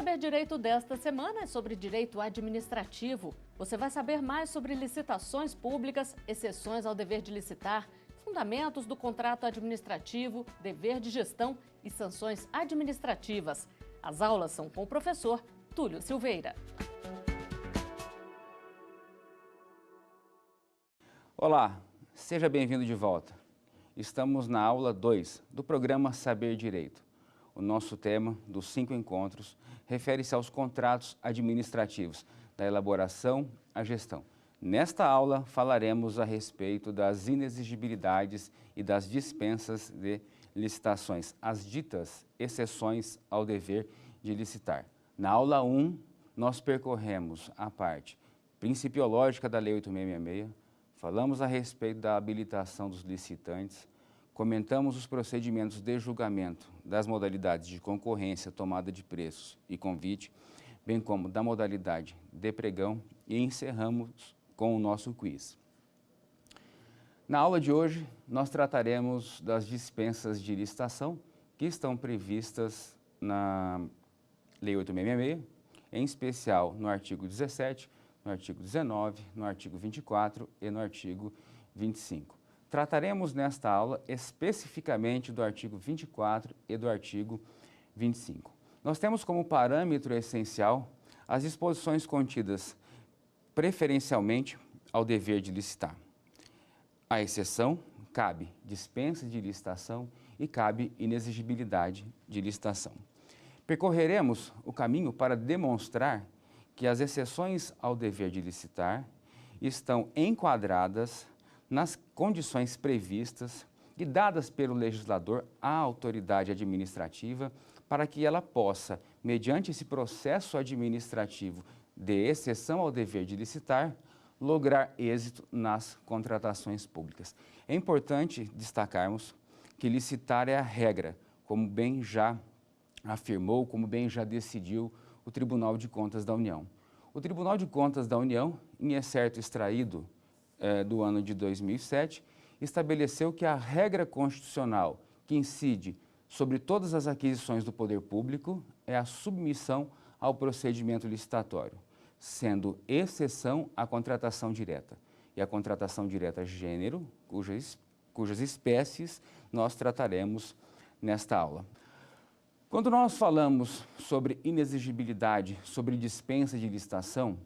Saber Direito desta semana é sobre direito administrativo. Você vai saber mais sobre licitações públicas, exceções ao dever de licitar, fundamentos do contrato administrativo, dever de gestão e sanções administrativas. As aulas são com o professor Túlio Silveira. Olá, seja bem-vindo de volta. Estamos na aula 2 do programa Saber Direito. O nosso tema dos 5 encontros refere-se aos contratos administrativos, da elaboração à gestão. Nesta aula, falaremos a respeito das inexigibilidades e das dispensas de licitações, as ditas exceções ao dever de licitar. Na aula 1, nós percorremos a parte principiológica da Lei 8666, falamos a respeito da habilitação dos licitantes, comentamos os procedimentos de julgamento das modalidades de concorrência, tomada de preços e convite, bem como da modalidade de pregão e encerramos com o nosso quiz. Na aula de hoje, nós trataremos das dispensas de licitação que estão previstas na Lei 8666, em especial no artigo 17, no artigo 19, no artigo 24 e no artigo 25. Trataremos nesta aula especificamente do artigo 24 e do artigo 25. Nós temos como parâmetro essencial as disposições contidas preferencialmente ao dever de licitar. A exceção, cabe dispensa de licitação e cabe inexigibilidade de licitação. Percorreremos o caminho para demonstrar que as exceções ao dever de licitar estão enquadradas nas condições previstas e dadas pelo legislador à autoridade administrativa para que ela possa, mediante esse processo administrativo de exceção ao dever de licitar, lograr êxito nas contratações públicas. É importante destacarmos que licitar é a regra, como bem já afirmou, como bem já decidiu o Tribunal de Contas da União. O Tribunal de Contas da União, em excerto extraído do ano de 2007, estabeleceu que a regra constitucional que incide sobre todas as aquisições do poder público é a submissão ao procedimento licitatório, sendo exceção a contratação direta. E a contratação direta gênero, cujas espécies nós trataremos nesta aula. Quando nós falamos sobre inexigibilidade, sobre dispensa de licitação,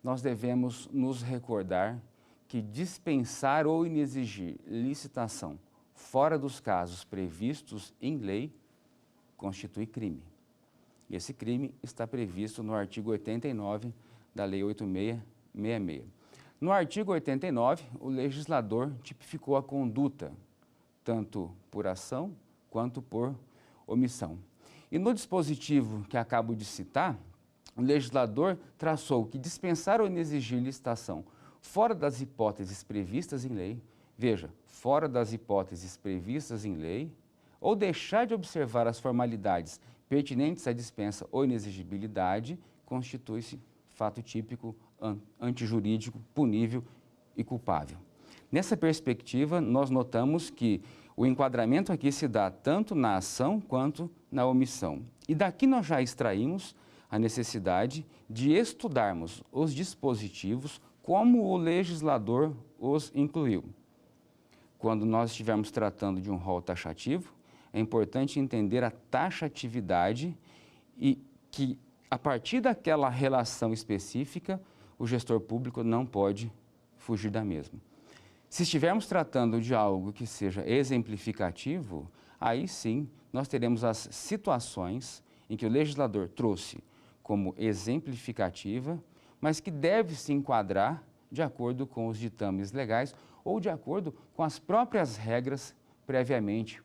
nós devemos nos recordar que dispensar ou inexigir licitação fora dos casos previstos em lei constitui crime. Esse crime está previsto no artigo 89 da Lei 8666. No artigo 89, o legislador tipificou a conduta, tanto por ação quanto por omissão. E no dispositivo que acabo de citar, o legislador traçou que dispensar ou inexigir licitação fora das hipóteses previstas em lei, veja, fora das hipóteses previstas em lei, ou deixar de observar as formalidades pertinentes à dispensa ou inexigibilidade, constitui-se fato típico, antijurídico, punível e culpável. Nessa perspectiva, nós notamos que o enquadramento aqui se dá tanto na ação quanto na omissão. E daqui nós já extraímos a necessidade de estudarmos os dispositivos como o legislador os incluiu. Quando nós estivermos tratando de um rol taxativo, é importante entender a taxatividade e que, a partir daquela relação específica, o gestor público não pode fugir da mesma. Se estivermos tratando de algo que seja exemplificativo, aí sim nós teremos as situações em que o legislador trouxe como exemplificativa, mas que deve se enquadrar de acordo com os ditames legais ou de acordo com as próprias regras previamente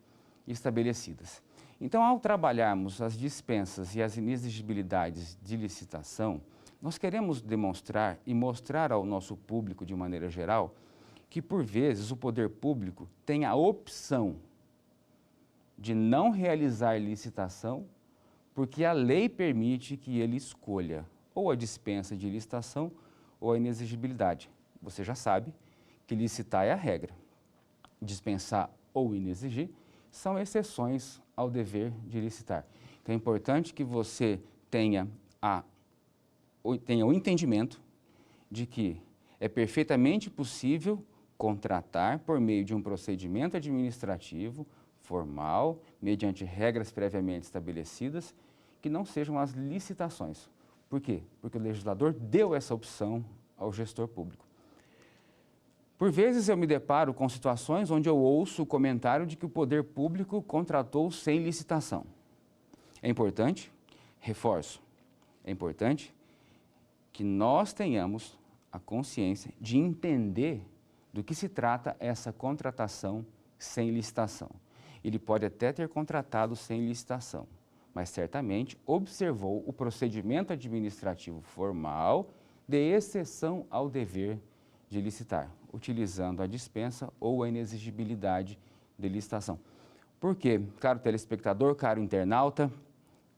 estabelecidas. Então, ao trabalharmos as dispensas e as inexigibilidades de licitação, nós queremos demonstrar e mostrar ao nosso público, de maneira geral, que, por vezes, o poder público tem a opção de não realizar licitação porque a lei permite que ele escolha ou a dispensa de licitação ou a inexigibilidade. Você já sabe que licitar é a regra. Dispensar ou inexigir são exceções ao dever de licitar. Então é importante que você tenha o entendimento de que é perfeitamente possível contratar por meio de um procedimento administrativo formal, mediante regras previamente estabelecidas, que não sejam as licitações. Por quê? Porque o legislador deu essa opção ao gestor público. Por vezes eu me deparo com situações onde eu ouço o comentário de que o poder público contratou sem licitação. É importante, reforço, é importante que nós tenhamos a consciência de entender do que se trata essa contratação sem licitação. Ele pode até ter contratado sem licitação, mas certamente observou o procedimento administrativo formal de exceção ao dever de licitar, utilizando a dispensa ou a inexigibilidade de licitação. Porque, caro telespectador, caro internauta,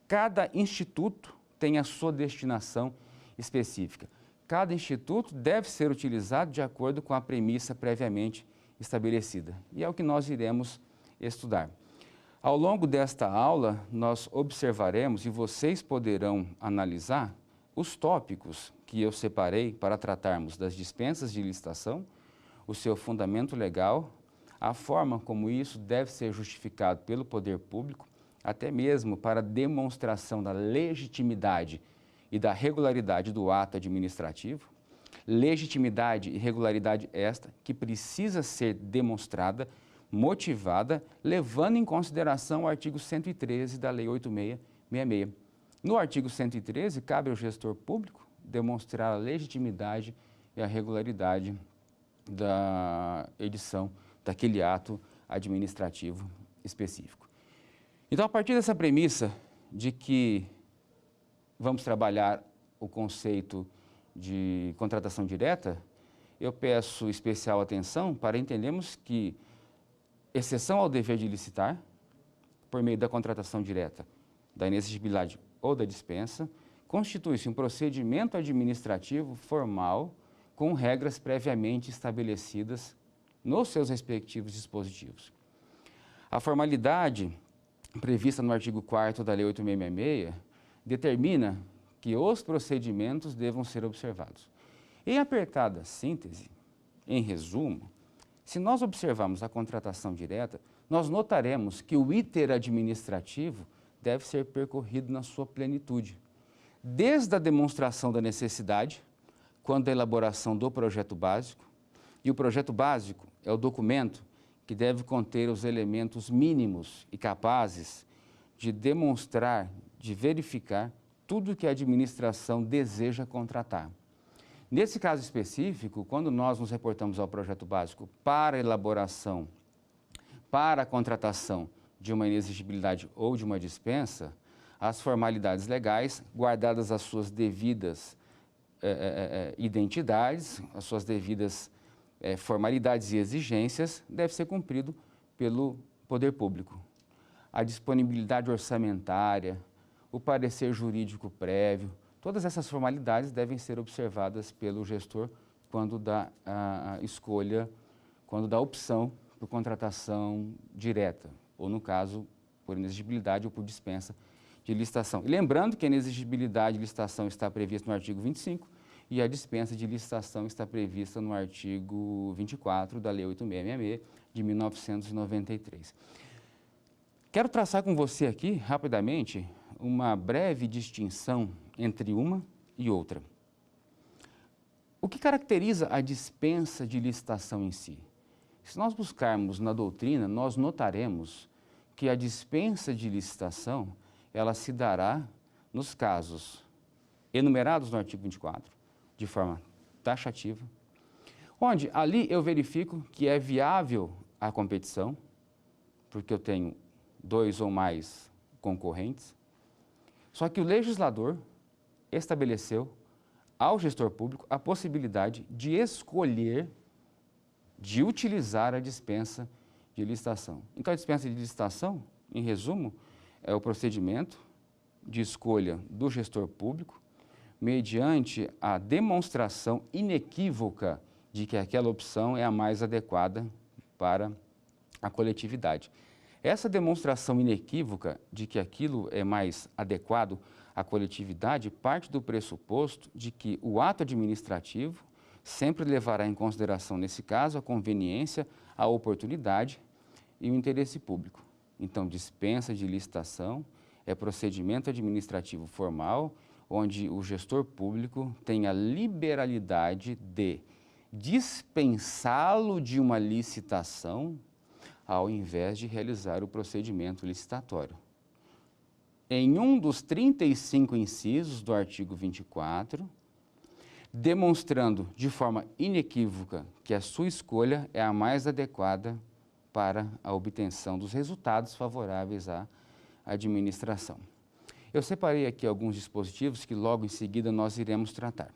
cada instituto tem a sua destinação específica. Cada instituto deve ser utilizado de acordo com a premissa previamente estabelecida. E é o que nós iremos estudar. Ao longo desta aula, nós observaremos e vocês poderão analisar os tópicos que eu separei para tratarmos das dispensas de licitação, o seu fundamento legal, a forma como isso deve ser justificado pelo poder público, até mesmo para demonstração da legitimidade e da regularidade do ato administrativo, legitimidade e regularidade esta que precisa ser demonstrada, motivada, levando em consideração o artigo 113 da Lei 8666. No artigo 113, cabe ao gestor público demonstrar a legitimidade e a regularidade da edição daquele ato administrativo específico. Então, a partir dessa premissa de que vamos trabalhar o conceito de contratação direta, eu peço especial atenção para entendermos que exceção ao dever de licitar, por meio da contratação direta, da inexigibilidade ou da dispensa, constitui-se um procedimento administrativo formal com regras previamente estabelecidas nos seus respectivos dispositivos. A formalidade prevista no artigo 4º da Lei 8666 determina que os procedimentos devam ser observados. Em apertada síntese, em resumo, se nós observarmos a contratação direta, nós notaremos que o iter administrativo deve ser percorrido na sua plenitude, desde a demonstração da necessidade, quanto à elaboração do projeto básico, e o projeto básico é o documento que deve conter os elementos mínimos e capazes de demonstrar, de verificar tudo que a administração deseja contratar. Nesse caso específico, quando nós nos reportamos ao projeto básico para a elaboração, para a contratação de uma inexigibilidade ou de uma dispensa, as formalidades legais, guardadas as suas devidas identidades, as suas devidas formalidades e exigências, deve ser cumprido pelo poder público. A disponibilidade orçamentária, o parecer jurídico prévio, todas essas formalidades devem ser observadas pelo gestor quando dá a escolha, quando dá a opção por contratação direta, ou no caso, por inexigibilidade ou por dispensa de licitação. E lembrando que a inexigibilidade de licitação está prevista no artigo 25 e a dispensa de licitação está prevista no artigo 24 da Lei 8666 de 1993. Quero traçar com você aqui, rapidamente, uma breve distinção entre uma e outra. O que caracteriza a dispensa de licitação em si? Se nós buscarmos na doutrina, nós notaremos que a dispensa de licitação, ela se dará nos casos enumerados no artigo 24, de forma taxativa, onde ali eu verifico que é viável a competição, porque eu tenho 2 ou mais concorrentes, só que o legislador estabeleceu ao gestor público a possibilidade de escolher, de utilizar a dispensa de licitação. Então, a dispensa de licitação, em resumo, é o procedimento de escolha do gestor público mediante a demonstração inequívoca de que aquela opção é a mais adequada para a coletividade. Essa demonstração inequívoca de que aquilo é mais adequado à coletividade parte do pressuposto de que o ato administrativo sempre levará em consideração, nesse caso, a conveniência, a oportunidade e o interesse público. Então, dispensa de licitação é procedimento administrativo formal, onde o gestor público tem a liberalidade de dispensá-lo de uma licitação ao invés de realizar o procedimento licitatório. Em um dos 35 incisos do artigo 24, demonstrando de forma inequívoca que a sua escolha é a mais adequada para a obtenção dos resultados favoráveis à administração. Eu separei aqui alguns dispositivos que logo em seguida nós iremos tratar.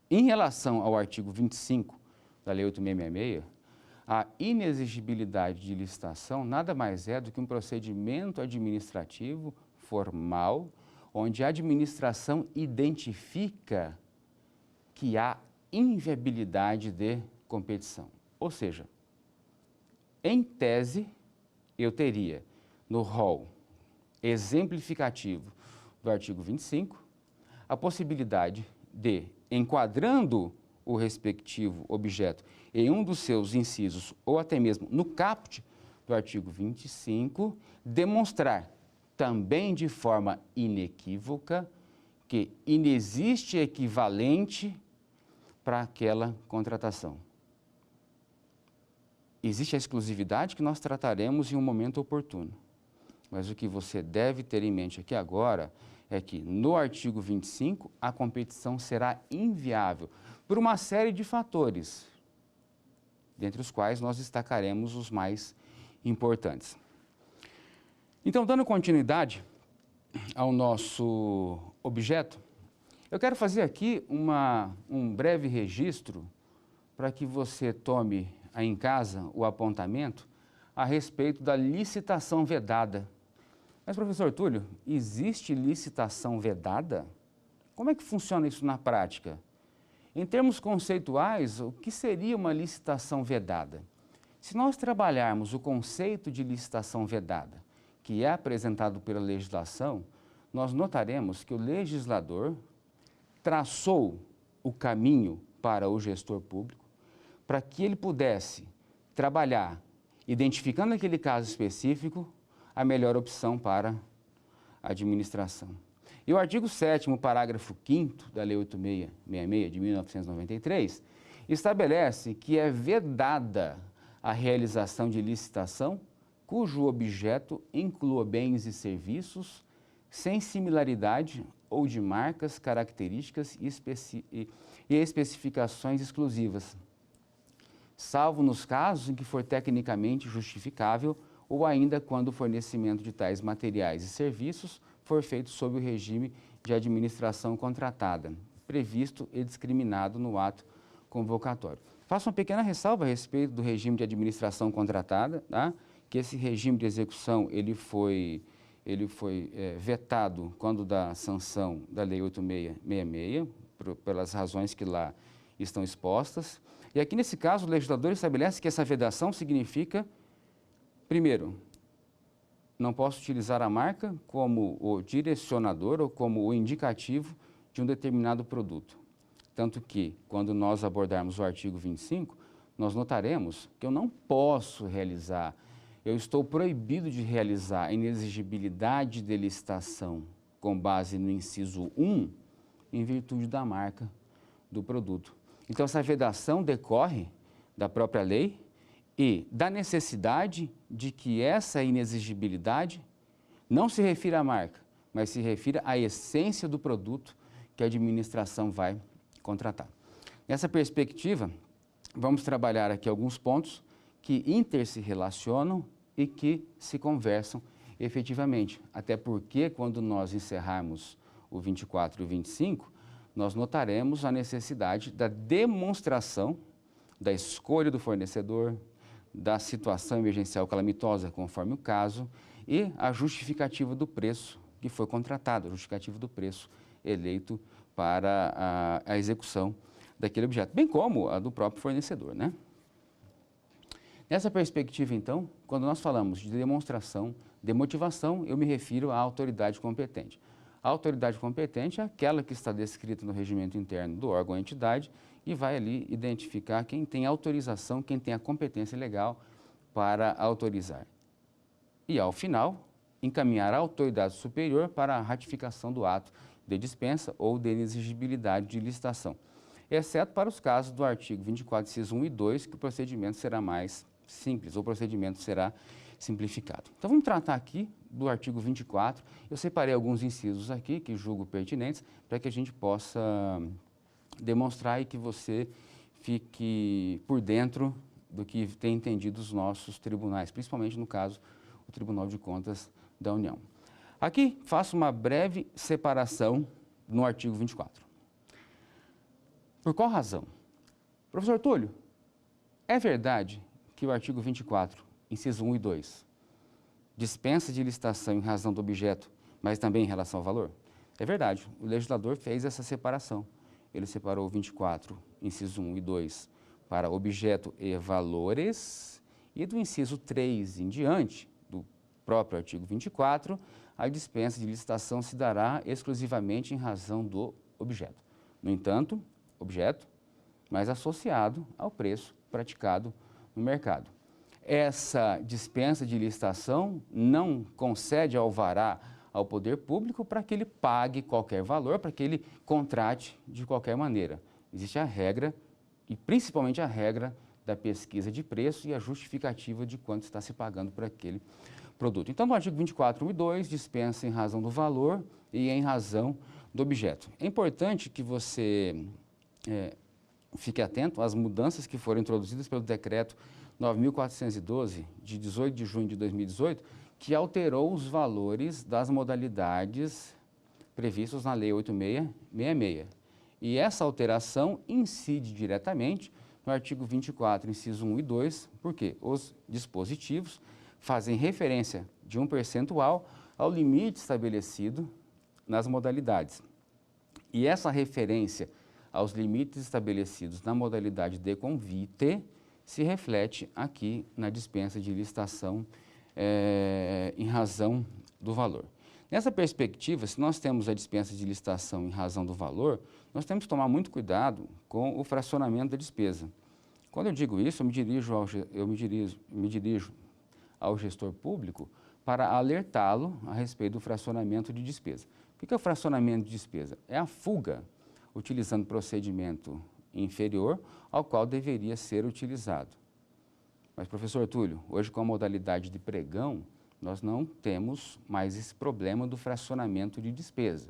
Em relação ao artigo 25 da Lei 8.666, a inexigibilidade de licitação nada mais é do que um procedimento administrativo formal, onde a administração identifica que há inviabilidade de competição. Ou seja, em tese, eu teria no rol exemplificativo do artigo 25 a possibilidade de, enquadrando o respectivo objeto em um dos seus incisos ou até mesmo no caput do artigo 25, demonstrar também de forma inequívoca que inexiste equivalente para aquela contratação. Existe a exclusividade que nós trataremos em um momento oportuno, mas o que você deve ter em mente aqui agora é que no artigo 25 a competição será inviável por uma série de fatores, dentre os quais nós destacaremos os mais importantes. Então, dando continuidade ao nosso objeto, eu quero fazer aqui um breve registro para que você tome aí em casa o apontamento a respeito da licitação vedada. Mas, professor Túlio, existe licitação vedada? Como é que funciona isso na prática? Em termos conceituais, o que seria uma licitação vedada? Se nós trabalharmos o conceito de licitação vedada, que é apresentado pela legislação, nós notaremos que o legislador traçou o caminho para o gestor público para que ele pudesse trabalhar, identificando aquele caso específico, a melhor opção para a administração. E o artigo 7º, parágrafo 5º da Lei 8.666 de 1993, estabelece que é vedada a realização de licitação cujo objeto inclua bens e serviços sem similaridade ou de marcas, características e especificações exclusivas, salvo nos casos em que for tecnicamente justificável ou ainda quando o fornecimento de tais materiais e serviços for feito sob o regime de administração contratada, previsto e discriminado no ato convocatório. Faço uma pequena ressalva a respeito do regime de administração contratada, tá? Que esse regime de execução ele foi vetado quando da sanção da Lei 8.666, pelas razões que lá estão expostas. E aqui, nesse caso, o legislador estabelece que essa vedação significa, primeiro, não posso utilizar a marca como o direcionador ou como o indicativo de um determinado produto. Tanto que, quando nós abordarmos o artigo 25, nós notaremos que eu não posso realizar, eu estou proibido de realizar a inexigibilidade de licitação com base no inciso 1, em virtude da marca do produto. Então, essa vedação decorre da própria lei e da necessidade de que essa inexigibilidade não se refira à marca, mas se refira à essência do produto que a administração vai contratar. Nessa perspectiva, vamos trabalhar aqui alguns pontos que se relacionam e que se conversam efetivamente. Até porque, quando nós encerrarmos o 24 e o 25, nós notaremos a necessidade da demonstração da escolha do fornecedor, da situação emergencial calamitosa, conforme o caso, e a justificativa do preço que foi contratado, a justificativa do preço eleito para a execução daquele objeto, bem como a do próprio fornecedor, né? Nessa perspectiva, então, quando nós falamos de demonstração de motivação, eu me refiro à autoridade competente. A autoridade competente é aquela que está descrita no regimento interno do órgão ou entidade e vai ali identificar quem tem autorização, quem tem a competência legal para autorizar. E, ao final, encaminhar a autoridade superior para a ratificação do ato de dispensa ou de inexigibilidade de licitação, exceto para os casos do artigo 24, inciso 1 e 2, que o procedimento será mais simples, ou o procedimento será simplificado. Então, vamos tratar aqui do artigo 24. Eu separei alguns incisos aqui que julgo pertinentes para que a gente possa demonstrar e que você fique por dentro do que tem entendido os nossos tribunais, principalmente no caso, o Tribunal de Contas da União. Aqui faço uma breve separação no artigo 24. Por qual razão? Professor Túlio, é verdade que o artigo 24, inciso 1 e 2, dispensa de licitação em razão do objeto, mas também em relação ao valor? É verdade, o legislador fez essa separação. Ele separou o 24, inciso 1 e 2, para objeto e valores, e do inciso 3 em diante, do próprio artigo 24, a dispensa de licitação se dará exclusivamente em razão do objeto. No entanto, objeto, mas associado ao preço praticado no mercado. Essa dispensa de licitação não concede alvará ao poder público para que ele pague qualquer valor, para que ele contrate de qualquer maneira. Existe a regra, e principalmente a regra da pesquisa de preço e a justificativa de quanto está se pagando por aquele produto. Então, no artigo 24, 1 e 2, dispensa em razão do valor e em razão do objeto. É importante que você fique atento às mudanças que foram introduzidas pelo decreto 9.412, de 18 de junho de 2018, que alterou os valores das modalidades previstos na Lei 8666. E essa alteração incide diretamente no artigo 24, inciso 1 e 2, porque os dispositivos fazem referência de um percentual ao limite estabelecido nas modalidades. E essa referência aos limites estabelecidos na modalidade de convite se reflete aqui na dispensa de licitação em razão do valor. Nessa perspectiva, se nós temos a dispensa de licitação em razão do valor, nós temos que tomar muito cuidado com o fracionamento da despesa. Quando eu digo isso, eu me dirijo ao gestor público para alertá-lo a respeito do fracionamento de despesa. O que é o fracionamento de despesa? É a fuga utilizando procedimento inferior ao qual deveria ser utilizado. Mas, professor Túlio, hoje com a modalidade de pregão, nós não temos mais esse problema do fracionamento de despesa.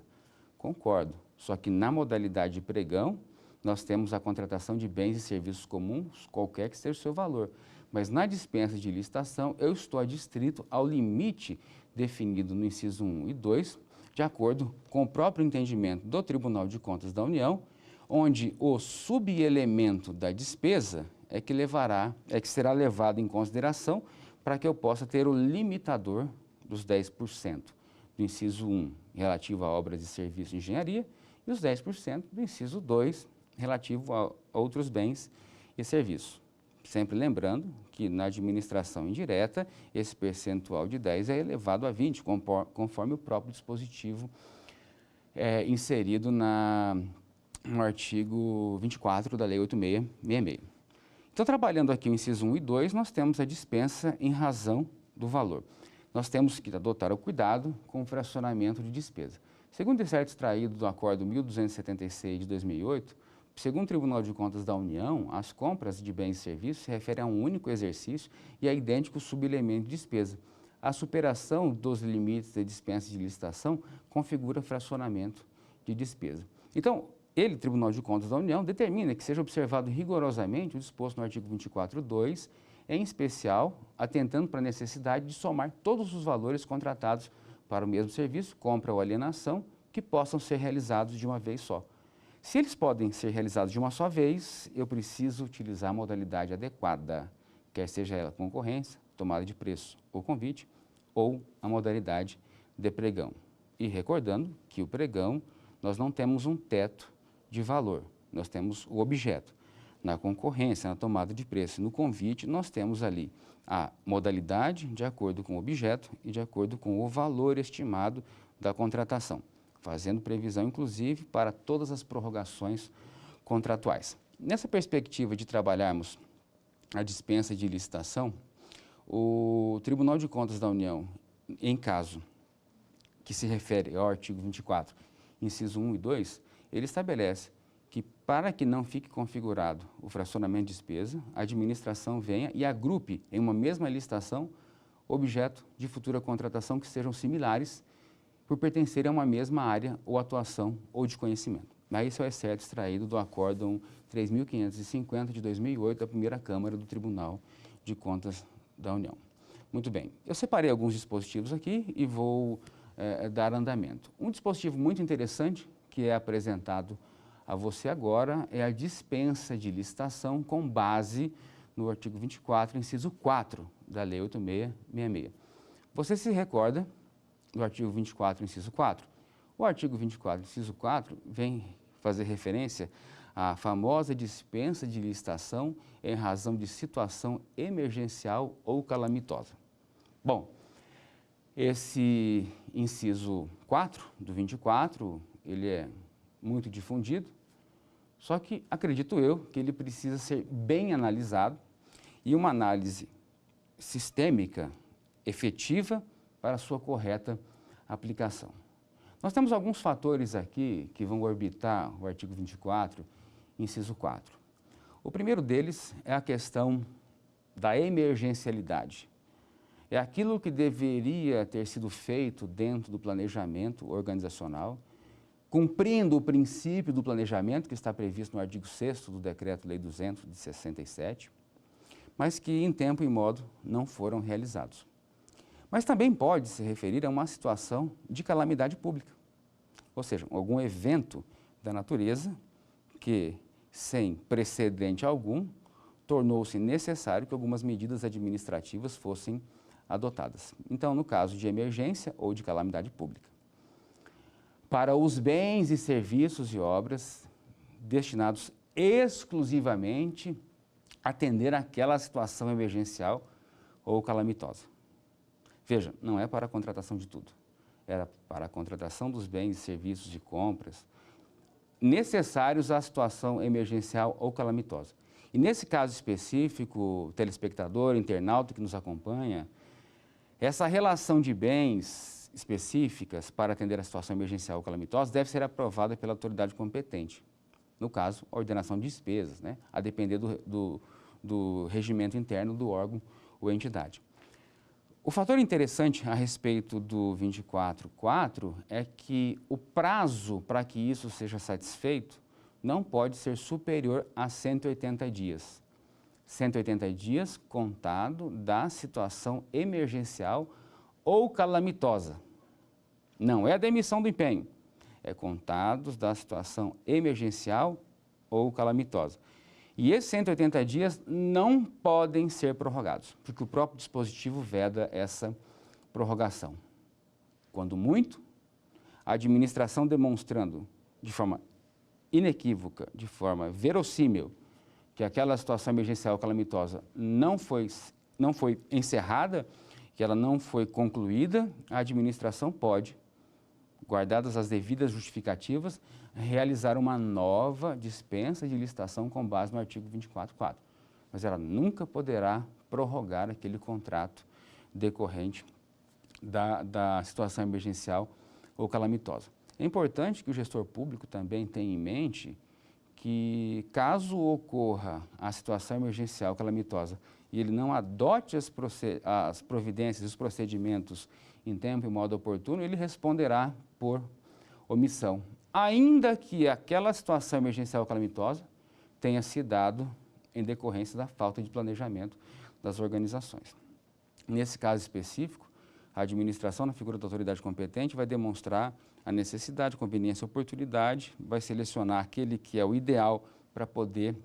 Concordo, só que na modalidade de pregão, nós temos a contratação de bens e serviços comuns, qualquer que seja o seu valor. Mas na dispensa de licitação, eu estou adstrito ao limite definido no inciso 1 e 2, de acordo com o próprio entendimento do Tribunal de Contas da União, onde o subelemento da despesa é que será levado em consideração para que eu possa ter o limitador dos 10% do inciso 1, relativo a obras e serviços de engenharia, e os 10% do inciso 2, relativo a outros bens e serviços. Sempre lembrando que na administração indireta, esse percentual de 10 é elevado a 20, conforme o próprio dispositivo inserido no artigo 24 da Lei 8666. Então, trabalhando aqui o inciso 1 e 2, nós temos a dispensa em razão do valor. Nós temos que adotar o cuidado com o fracionamento de despesa. Segundo o excerto extraído do Acordo 1276 de 2008, segundo o Tribunal de Contas da União, as compras de bens e serviços se referem a um único exercício e a idêntico subelemento de despesa. A superação dos limites de dispensa de licitação configura fracionamento de despesa. Então, ele, Tribunal de Contas da União, determina que seja observado rigorosamente o disposto no artigo 24.2, em especial atentando para a necessidade de somar todos os valores contratados para o mesmo serviço, compra ou alienação, que possam ser realizados de uma vez só. Se eles podem ser realizados de uma só vez, eu preciso utilizar a modalidade adequada, quer seja ela concorrência, tomada de preço ou convite, ou a modalidade de pregão. E recordando que o pregão, nós não temos um teto de valor, nós temos o objeto. Na concorrência, na tomada de preço, no convite, nós temos ali a modalidade de acordo com o objeto e de acordo com o valor estimado da contratação, fazendo previsão, inclusive, para todas as prorrogações contratuais. Nessa perspectiva de trabalharmos a dispensa de licitação, o Tribunal de Contas da União, em caso que se refere ao artigo 24, inciso 1 e 2, ele estabelece que, para que não fique configurado o fracionamento de despesa, a administração venha e agrupe em uma mesma licitação objeto de futura contratação que sejam similares por pertencerem a uma mesma área ou atuação ou de conhecimento. Daí isso é o excerto extraído do Acórdão 3.550 de 2008 da primeira Câmara do Tribunal de Contas da União. Muito bem, eu separei alguns dispositivos aqui e vou dar andamento. Um dispositivo muito interessante que é apresentado a você agora é a dispensa de licitação com base no artigo 24, inciso 4 da Lei 8666. Você se recorda do artigo 24, inciso 4? O artigo 24, inciso 4 vem fazer referência à famosa dispensa de licitação em razão de situação emergencial ou calamitosa. Bom, esse inciso 4 do 24, ele é muito difundido, só que acredito eu que ele precisa ser bem analisado e uma análise sistêmica, efetiva, para a sua correta aplicação. Nós temos alguns fatores aqui que vão orbitar o artigo 24, inciso 4. O primeiro deles é a questão da emergencialidade. É aquilo que deveria ter sido feito dentro do planejamento organizacional, cumprindo o princípio do planejamento que está previsto no artigo 6º do Decreto-Lei 200 de 67, mas que em tempo e modo não foram realizados. Mas também pode se referir a uma situação de calamidade pública, ou seja, algum evento da natureza que, sem precedente algum, tornou-se necessário que algumas medidas administrativas fossem adotadas. Então, no caso de emergência ou de calamidade pública. Para os bens e serviços e obras destinados exclusivamente a atender àquela situação emergencial ou calamitosa. Veja, não é para a contratação de tudo, era para a contratação dos bens e serviços de compras necessários à situação emergencial ou calamitosa. E nesse caso específico, telespectador, internauta que nos acompanha, essa relação de bens específicas para atender a situação emergencial ou calamitosa deve ser aprovada pela autoridade competente. No caso, a ordenação de despesas, né? A depender do regimento interno do órgão ou entidade. O fator interessante a respeito do 24.4 é que o prazo para que isso seja satisfeito não pode ser superior a 180 dias. 180 dias contado da situação emergencial ou calamitosa. Não é a demissão do empenho, é contados da situação emergencial ou calamitosa. E esses 180 dias não podem ser prorrogados, porque o próprio dispositivo veda essa prorrogação. Quando muito, a administração demonstrando de forma inequívoca, de forma verossímil, que aquela situação emergencial calamitosa não foi encerrada, que ela não foi concluída, a administração pode, guardadas as devidas justificativas, realizar uma nova dispensa de licitação com base no artigo 24.4. Mas ela nunca poderá prorrogar aquele contrato decorrente da situação emergencial ou calamitosa. É importante que o gestor público também tenha em mente que, caso ocorra a situação emergencial calamitosa e ele não adote as providências, os procedimentos em tempo e modo oportuno, ele responderá por omissão, ainda que aquela situação emergencial calamitosa tenha se dado em decorrência da falta de planejamento das organizações. Nesse caso específico, a administração, na figura da autoridade competente, vai demonstrar a necessidade, conveniência e oportunidade, vai selecionar aquele que é o ideal para poder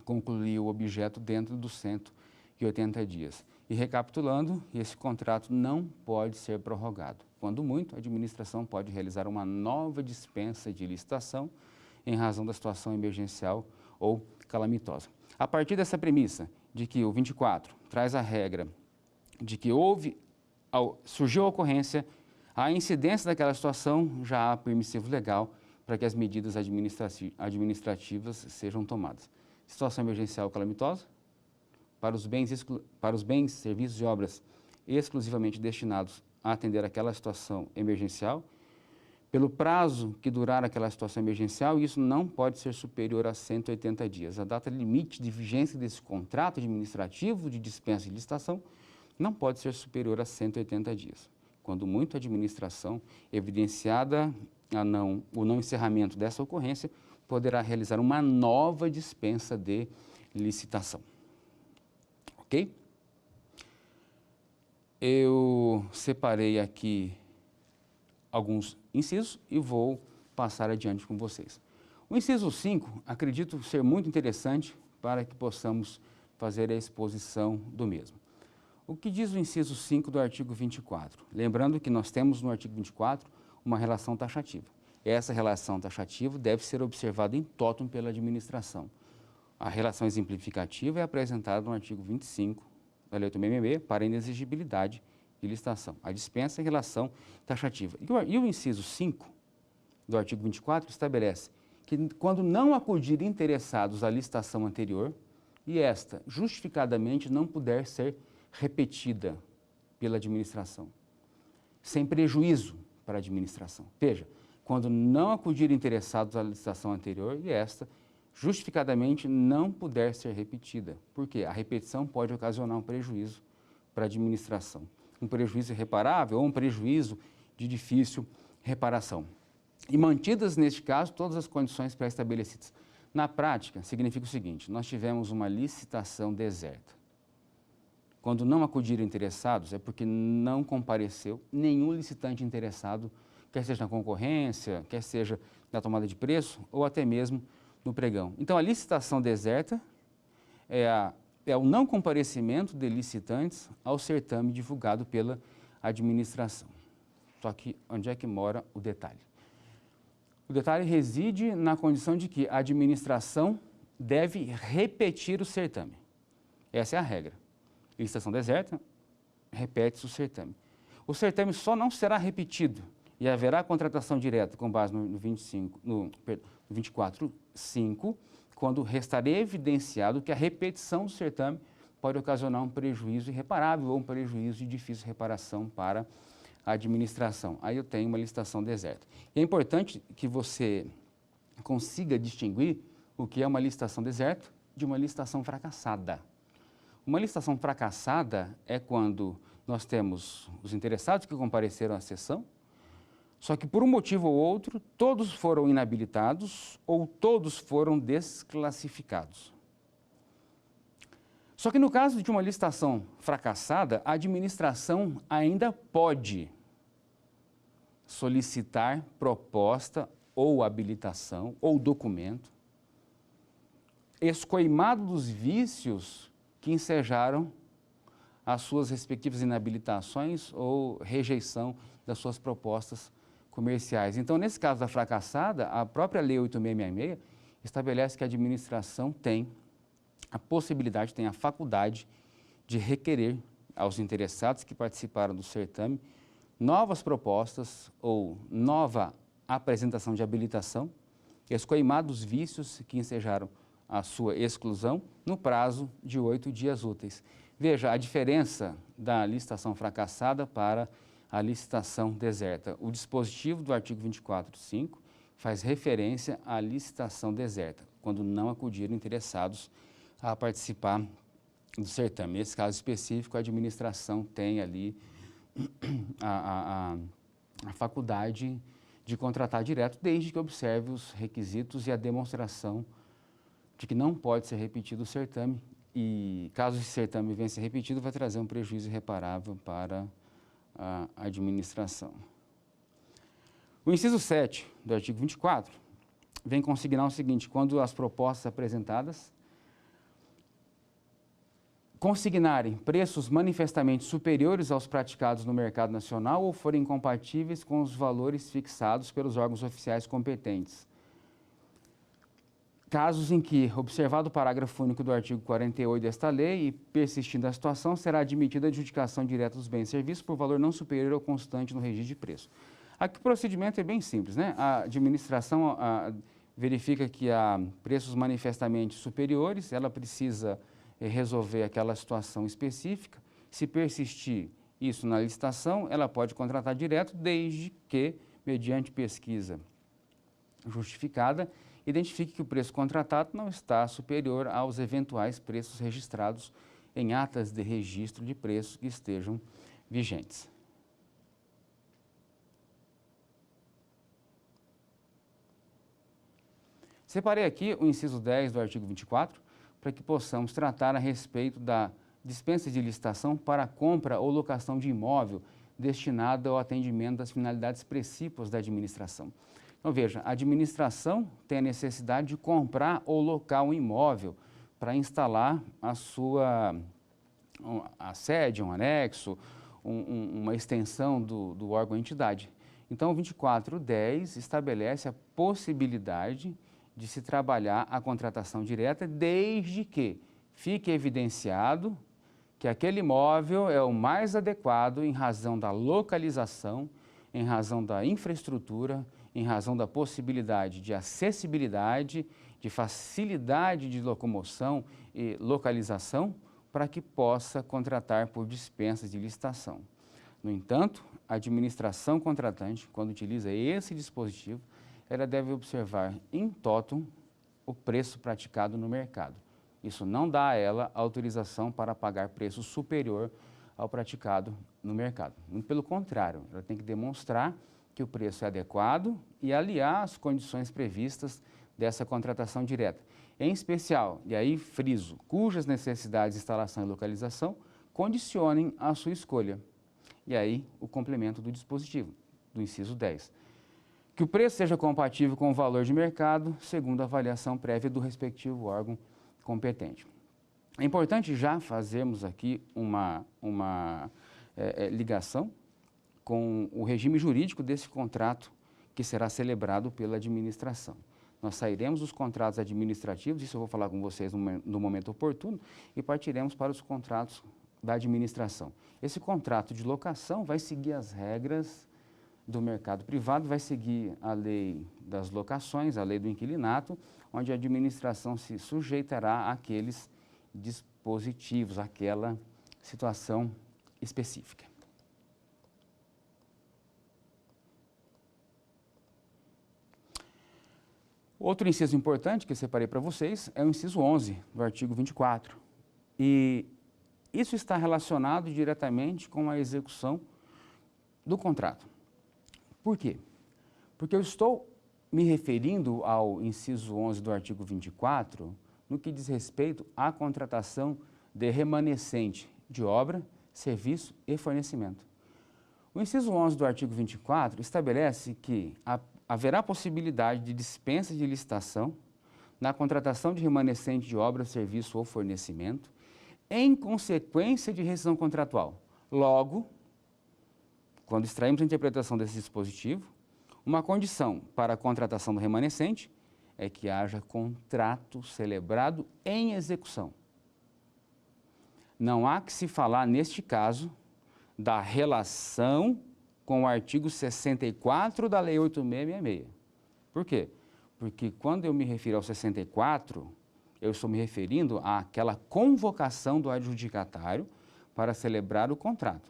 concluir o objeto dentro dos 180 dias. E recapitulando, esse contrato não pode ser prorrogado. Quando muito, a administração pode realizar uma nova dispensa de licitação em razão da situação emergencial ou calamitosa. A partir dessa premissa de que o 24 traz a regra de que surgiu a ocorrência, a incidência daquela situação, já há permissivo legal para que as medidas administrativas sejam tomadas. Situação emergencial calamitosa, para os bens, serviços e obras exclusivamente destinados a atender aquela situação emergencial, pelo prazo que durar aquela situação emergencial, isso não pode ser superior a 180 dias. A data limite de vigência desse contrato administrativo de dispensa de licitação não pode ser superior a 180 dias. Quando muito, a administração, evidenciada o não encerramento dessa ocorrência, poderá realizar uma nova dispensa de licitação. Ok? Eu separei aqui alguns incisos e vou passar adiante com vocês. O inciso 5, acredito ser muito interessante para que possamos fazer a exposição do mesmo. O que diz o inciso 5 do artigo 24? Lembrando que nós temos no artigo 24 uma relação taxativa. Essa relação taxativa deve ser observada em totum pela administração. A relação exemplificativa é apresentada no artigo 25 da Lei 8.666 para inexigibilidade de licitação. A dispensa em relação taxativa. E o inciso 5 do artigo 24 estabelece que quando não acudirem interessados à licitação anterior e esta justificadamente não puder ser repetida pela administração, sem prejuízo para a administração. Veja, quando não acudirem interessados à licitação anterior e esta justificadamente não puder ser repetida, porque a repetição pode ocasionar um prejuízo para a administração, um prejuízo irreparável ou um prejuízo de difícil reparação. E mantidas, neste caso, todas as condições pré-estabelecidas. Na prática, significa o seguinte: nós tivemos uma licitação deserta. Quando não acudiram interessados, é porque não compareceu nenhum licitante interessado, quer seja na concorrência, quer seja na tomada de preço ou até mesmo no pregão. Então, a licitação deserta é o não comparecimento de licitantes ao certame divulgado pela administração. Só que onde é que mora o detalhe? O detalhe reside na condição de que a administração deve repetir o certame. Essa é a regra. Licitação deserta, repete-se o certame. O certame só não será repetido e haverá contratação direta com base no 24.5, quando restar evidenciado que a repetição do certame pode ocasionar um prejuízo irreparável ou um prejuízo de difícil reparação para a administração. Aí eu tenho uma licitação deserta. E é importante que você consiga distinguir o que é uma licitação deserta de uma licitação fracassada. Uma licitação fracassada é quando nós temos os interessados que compareceram à sessão, só que por um motivo ou outro, todos foram inabilitados ou todos foram desclassificados. Só que no caso de uma licitação fracassada, a administração ainda pode solicitar proposta ou habilitação ou documento, escoimado dos vícios que ensejaram as suas respectivas inabilitações ou rejeição das suas propostas comerciais. Então, nesse caso da fracassada, a própria Lei 8.666 estabelece que a administração tem a possibilidade, tem a faculdade de requerer aos interessados que participaram do certame novas propostas ou nova apresentação de habilitação, escoimados vícios que ensejaram a sua exclusão no prazo de 8 dias úteis. Veja a diferença da licitação fracassada para a licitação deserta. O dispositivo do artigo 24.5 faz referência à licitação deserta, quando não acudiram interessados a participar do certame. Nesse caso específico, a administração tem ali a faculdade de contratar direto, desde que observe os requisitos e a demonstração de que não pode ser repetido o certame e, caso esse certame venha a ser repetido, vai trazer um prejuízo irreparável para a administração. O inciso 7 do artigo 24 vem consignar o seguinte: quando as propostas apresentadas consignarem preços manifestamente superiores aos praticados no mercado nacional ou forem incompatíveis com os valores fixados pelos órgãos oficiais competentes. casos em que, observado o parágrafo único do artigo 48 desta lei e persistindo a situação, será admitida a adjudicação direta dos bens e serviços por valor não superior ao constante no registro de preço. Aqui o procedimento é bem simples, né? A administração verifica que há preços manifestamente superiores, ela precisa resolver aquela situação específica. Se persistir isso na licitação, ela pode contratar direto, desde que, mediante pesquisa justificada, identifique que o preço contratado não está superior aos eventuais preços registrados em atas de registro de preços que estejam vigentes. Separei aqui o inciso 10 do artigo 24 para que possamos tratar a respeito da dispensa de licitação para a compra ou locação de imóvel destinado ao atendimento das finalidades precípuas da administração. Então, veja, a administração tem a necessidade de comprar ou locar um imóvel para instalar a sede, um anexo, uma extensão do órgão ou entidade. Então, o 2410 estabelece a possibilidade de se trabalhar a contratação direta, desde que fique evidenciado que aquele imóvel é o mais adequado em razão da localização, em razão da infraestrutura, em razão da possibilidade de acessibilidade, de facilidade de locomoção e localização, para que possa contratar por dispensas de licitação. No entanto, a administração contratante, quando utiliza esse dispositivo, ela deve observar in totum o preço praticado no mercado. Isso não dá a ela autorização para pagar preço superior ao praticado no mercado. Muito pelo contrário, ela tem que demonstrar que o preço é adequado e aliar as condições previstas dessa contratação direta. Em especial, e aí friso, cujas necessidades de instalação e localização condicionem a sua escolha. E aí o complemento do dispositivo, do inciso 10. Que o preço seja compatível com o valor de mercado, segundo a avaliação prévia do respectivo órgão competente. É importante já fazermos aqui uma ligação com o regime jurídico desse contrato que será celebrado pela administração. Nós sairemos dos contratos administrativos, isso eu vou falar com vocês no momento oportuno, e partiremos para os contratos da administração. Esse contrato de locação vai seguir as regras do mercado privado, vai seguir a lei das locações, a lei do inquilinato, onde a administração se sujeitará àqueles dispositivos, àquela situação específica. Outro inciso importante que eu separei para vocês é o inciso 11 do artigo 24. E isso está relacionado diretamente com a execução do contrato. Por quê? Porque eu estou me referindo ao inciso 11 do artigo 24 no que diz respeito à contratação de remanescente de obra, serviço e fornecimento. O inciso 11 do artigo 24 estabelece que haverá possibilidade de dispensa de licitação na contratação de remanescente de obra, serviço ou fornecimento em consequência de rescisão contratual. Logo, quando extraímos a interpretação desse dispositivo, uma condição para a contratação do remanescente é que haja contrato celebrado em execução. Não há que se falar, neste caso, da relação com o artigo 64 da Lei 8.666. Por quê? Porque quando eu me refiro ao 64, eu estou me referindo àquela convocação do adjudicatário para celebrar o contrato.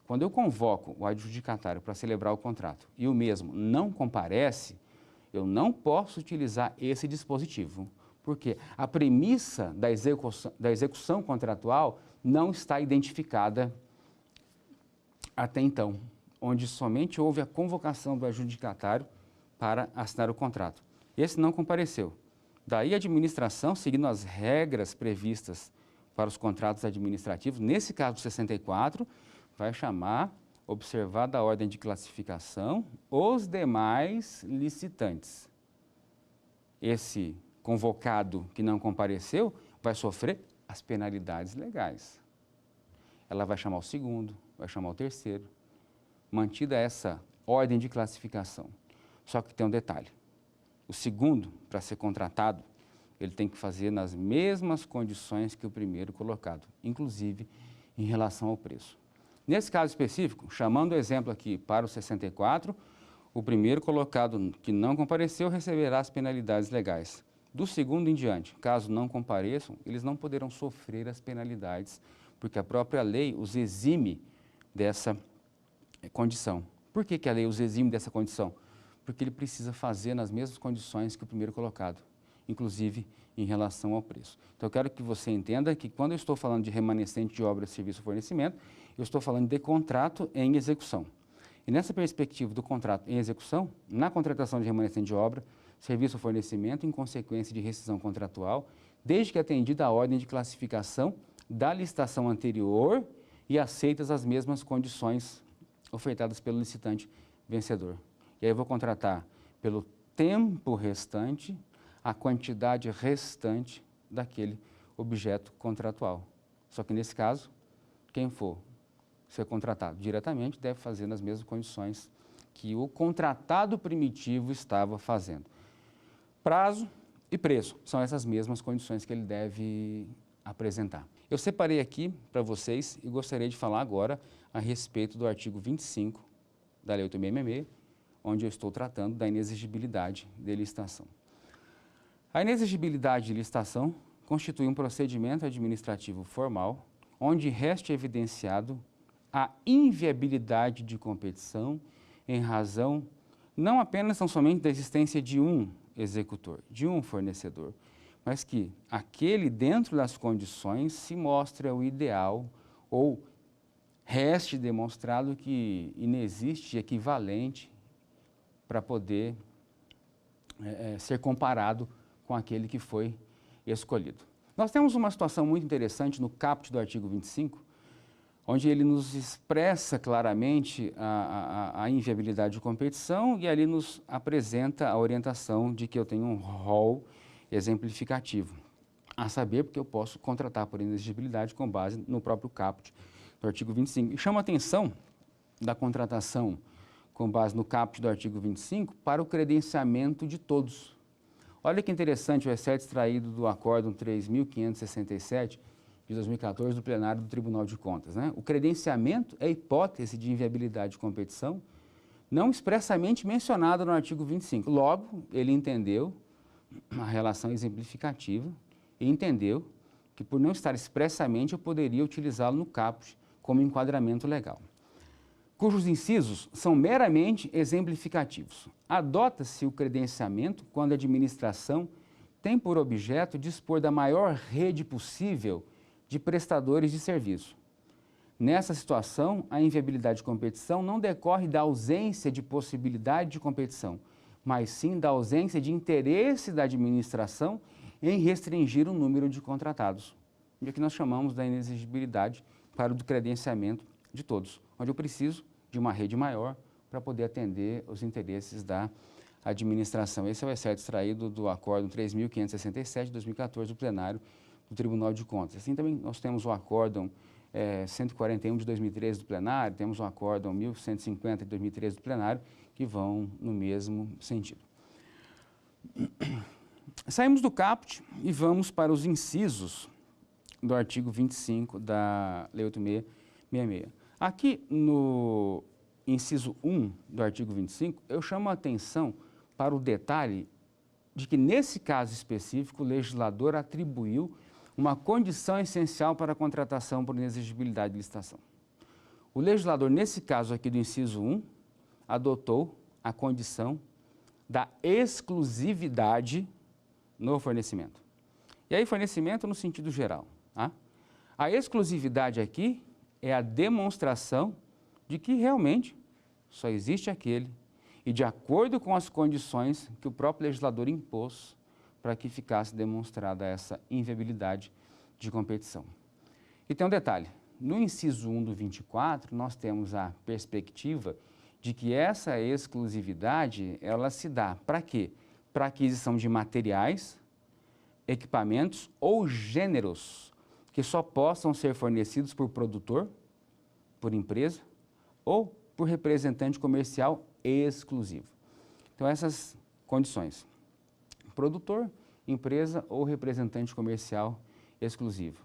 Quando eu convoco o adjudicatário para celebrar o contrato e o mesmo não comparece, eu não posso utilizar esse dispositivo, porque a premissa da execução contratual não está identificada até então, onde somente houve a convocação do adjudicatário para assinar o contrato. Esse não compareceu. Daí a administração, seguindo as regras previstas para os contratos administrativos, nesse caso 64, vai chamar, observada a ordem de classificação, os demais licitantes. Esse convocado que não compareceu vai sofrer as penalidades legais. Ela vai chamar o segundo, vai chamar o terceiro, mantida essa ordem de classificação. Só que tem um detalhe. O segundo, para ser contratado, ele tem que fazer nas mesmas condições que o primeiro colocado, inclusive em relação ao preço. Nesse caso específico, chamando o exemplo aqui para o 64, o primeiro colocado que não compareceu receberá as penalidades legais. Do segundo em diante, caso não compareçam, eles não poderão sofrer as penalidades, porque a própria lei os exime dessa condição. Por que a lei os exime dessa condição? Porque ele precisa fazer nas mesmas condições que o primeiro colocado, inclusive em relação ao preço. Então, eu quero que você entenda que quando eu estou falando de remanescente de obra, serviço ou fornecimento, eu estou falando de contrato em execução. E nessa perspectiva do contrato em execução, na contratação de remanescente de obra, serviço ou fornecimento, em consequência de rescisão contratual, desde que atendida a ordem de classificação da licitação anterior e aceitas as mesmas condições ofertadas pelo licitante vencedor. E aí eu vou contratar pelo tempo restante a quantidade restante daquele objeto contratual. Só que nesse caso, quem for ser contratado diretamente deve fazer nas mesmas condições que o contratado primitivo estava fazendo. Prazo e preço são essas mesmas condições que ele deve apresentar. Eu separei aqui para vocês e gostaria de falar agora a respeito do artigo 25 da Lei 8.666, onde eu estou tratando da inexigibilidade de licitação. A inexigibilidade de licitação constitui um procedimento administrativo formal onde reste evidenciado a inviabilidade de competição em razão não apenas tão somente da existência de um executor, de um fornecedor, mas que aquele dentro das condições se mostra o ideal ou reste demonstrado que inexiste equivalente para poder ser comparado com aquele que foi escolhido. Nós temos uma situação muito interessante no caput do artigo 25, onde ele nos expressa claramente a inviabilidade de competição e ali nos apresenta a orientação de que eu tenho um rol exemplificativo, a saber, porque eu posso contratar por inexigibilidade com base no próprio caput do artigo 25. E chama a atenção da contratação com base no caput do artigo 25 para o credenciamento de todos. Olha que interessante o excerto extraído do Acórdão 3.567 de 2014 do plenário do Tribunal de Contas, né? O credenciamento é hipótese de inviabilidade de competição não expressamente mencionada no artigo 25. Logo, ele entendeu a relação exemplificativa e entendeu que, por não estar expressamente, eu poderia utilizá-lo no caput como enquadramento legal, cujos incisos são meramente exemplificativos. Adota-se o credenciamento quando a administração tem por objeto dispor da maior rede possível de prestadores de serviço. Nessa situação, a inviabilidade de competição não decorre da ausência de possibilidade de competição, mas sim da ausência de interesse da administração em restringir o número de contratados, o que nós chamamos da inexigibilidade para o credenciamento de todos, onde eu preciso de uma rede maior para poder atender os interesses da administração. Esse é o excerto extraído do Acórdão 3.567 de 2014 do plenário do Tribunal de Contas. Assim também nós temos o Acórdão 141 de 2013 do plenário, temos o Acórdão 1150 de 2013 do plenário, que vão no mesmo sentido. Saímos do caput e vamos para os incisos do artigo 25 da Lei 8.666. Aqui no inciso 1 do artigo 25, eu chamo a atenção para o detalhe de que, nesse caso específico, o legislador atribuiu uma condição essencial para a contratação por inexigibilidade de licitação. O legislador, nesse caso aqui do inciso 1, adotou a condição da exclusividade no fornecimento. E aí, fornecimento no sentido geral. Tá? A exclusividade aqui é a demonstração de que realmente só existe aquele e de acordo com as condições que o próprio legislador impôs para que ficasse demonstrada essa inviabilidade de competição. E tem um detalhe, no inciso 1 do 24, nós temos a perspectiva de que essa exclusividade, ela se dá para quê? Para aquisição de materiais, equipamentos ou gêneros que só possam ser fornecidos por produtor, por empresa ou por representante comercial exclusivo. Então, essas condições: produtor, empresa ou representante comercial exclusivo.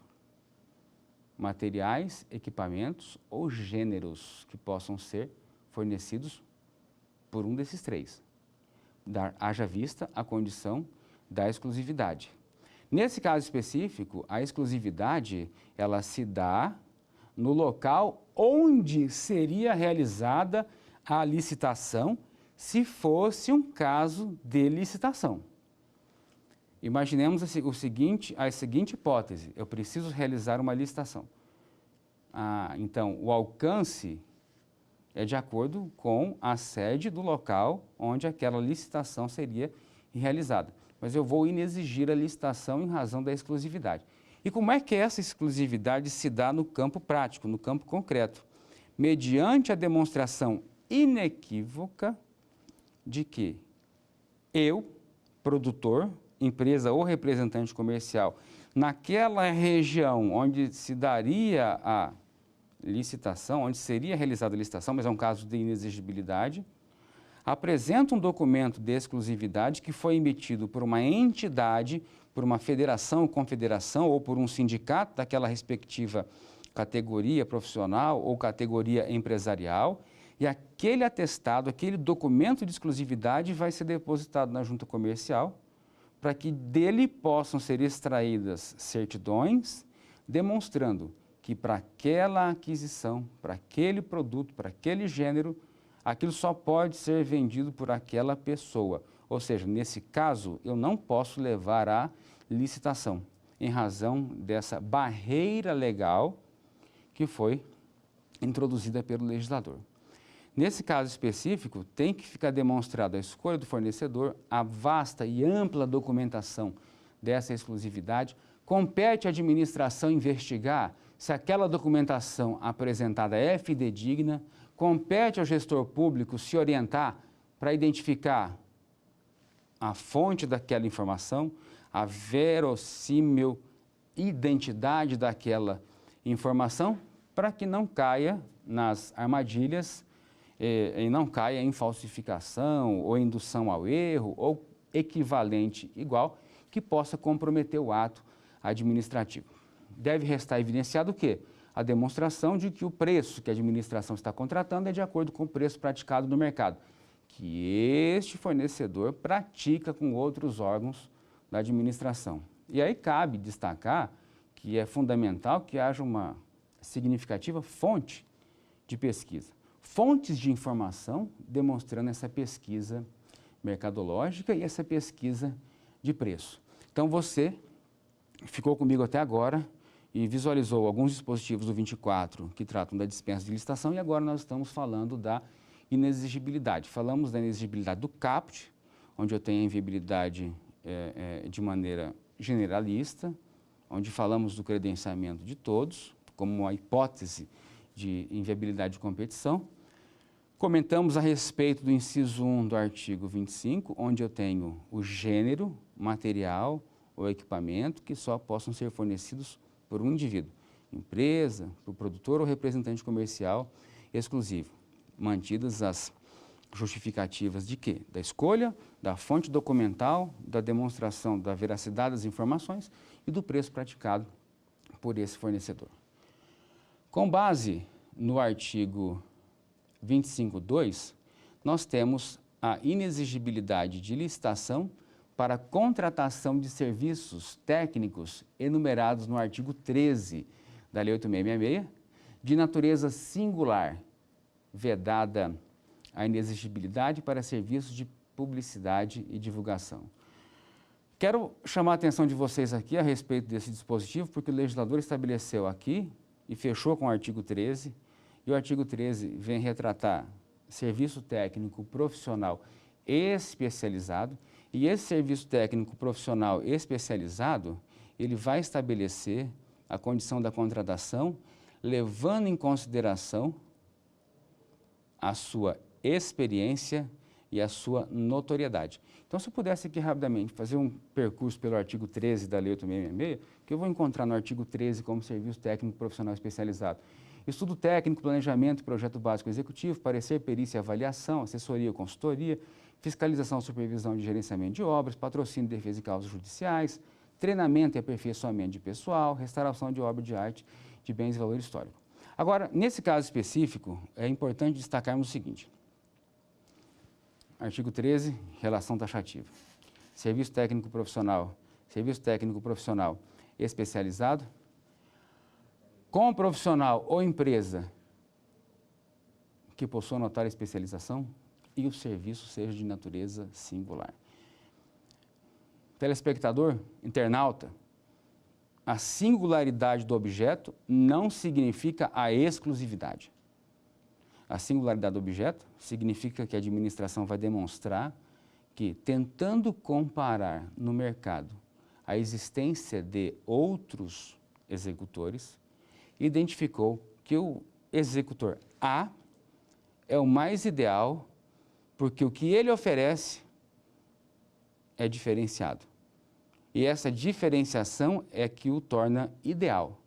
Materiais, equipamentos ou gêneros que possam ser fornecidos por um desses três. Haja vista a condição da exclusividade. Nesse caso específico, a exclusividade ela se dá no local onde seria realizada a licitação, se fosse um caso de licitação. Imaginemos a seguinte hipótese: eu preciso realizar uma licitação. Então, o alcance é de acordo com a sede do local onde aquela licitação seria realizada. Mas eu vou inexigir a licitação em razão da exclusividade. E como é que essa exclusividade se dá no campo prático, no campo concreto? Mediante a demonstração inequívoca de que eu, produtor, empresa ou representante comercial, naquela região onde se daria a licitação, onde seria realizada a licitação, mas é um caso de inexigibilidade, apresenta um documento de exclusividade que foi emitido por uma entidade, por uma federação, confederação ou por um sindicato daquela respectiva categoria profissional ou categoria empresarial, e aquele atestado, aquele documento de exclusividade vai ser depositado na junta comercial para que dele possam ser extraídas certidões demonstrando que para aquela aquisição, para aquele produto, para aquele gênero, aquilo só pode ser vendido por aquela pessoa. Ou seja, nesse caso, eu não posso levar à licitação, em razão dessa barreira legal que foi introduzida pelo legislador. Nesse caso específico, tem que ficar demonstrada a escolha do fornecedor, a vasta e ampla documentação dessa exclusividade. Compete à administração investigar se aquela documentação apresentada é fidedigna. Compete ao gestor público se orientar para identificar a fonte daquela informação, a verossímil identidade daquela informação, para que não caia nas armadilhas e não caia em falsificação ou indução ao erro ou equivalente igual que possa comprometer o ato administrativo. Deve restar evidenciado o quê? A demonstração de que o preço que a administração está contratando é de acordo com o preço praticado no mercado, que este fornecedor pratica com outros órgãos da administração. E aí cabe destacar que é fundamental que haja uma significativa fonte de pesquisa. Fontes de informação demonstrando essa pesquisa mercadológica e essa pesquisa de preço. Então você ficou comigo até agora e visualizou alguns dispositivos do 24 que tratam da dispensa de licitação e agora nós estamos falando da inexigibilidade. Falamos da inexigibilidade do caput, onde eu tenho a inviabilidade de maneira generalista, onde falamos do credenciamento de todos, como uma hipótese de inviabilidade de competição. Comentamos a respeito do inciso 1 do artigo 25, onde eu tenho o gênero, material ou equipamento que só possam ser fornecidos por um indivíduo, empresa, por produtor ou representante comercial exclusivo, mantidas as justificativas de quê? Da escolha, da fonte documental, da demonstração da veracidade das informações e do preço praticado por esse fornecedor. Com base no artigo 25.2, nós temos a inexigibilidade de licitação para contratação de serviços técnicos enumerados no artigo 13 da Lei 8.666, de natureza singular, vedada a inexigibilidade para serviços de publicidade e divulgação. Quero chamar a atenção de vocês aqui a respeito desse dispositivo, porque o legislador estabeleceu aqui e fechou com o artigo 13, e o artigo 13 vem retratar serviço técnico profissional especializado, e esse serviço técnico profissional especializado, ele vai estabelecer a condição da contratação, levando em consideração a sua experiência e a sua notoriedade. Então, se eu pudesse aqui rapidamente fazer um percurso pelo artigo 13 da Lei 8.666, que eu vou encontrar no artigo 13 como serviço técnico profissional especializado. estudo técnico, planejamento, projeto básico executivo, parecer, perícia e avaliação, assessoria, consultoria, fiscalização, supervisão de gerenciamento de obras, patrocínio, defesa e causas judiciais, treinamento e aperfeiçoamento de pessoal, restauração de obra de arte, de bens e valor histórico. Agora, nesse caso específico, é importante destacarmos o seguinte. Artigo 13, relação taxativa. Serviço técnico profissional especializado, com profissional ou empresa que possua notória especialização e o serviço seja de natureza singular. Telespectador, internauta, a singularidade do objeto não significa a exclusividade. A singularidade do objeto significa que a administração vai demonstrar que, tentando comparar no mercado a existência de outros executores, identificou que o executor A é o mais ideal porque o que ele oferece é diferenciado. E essa diferenciação é que o torna ideal.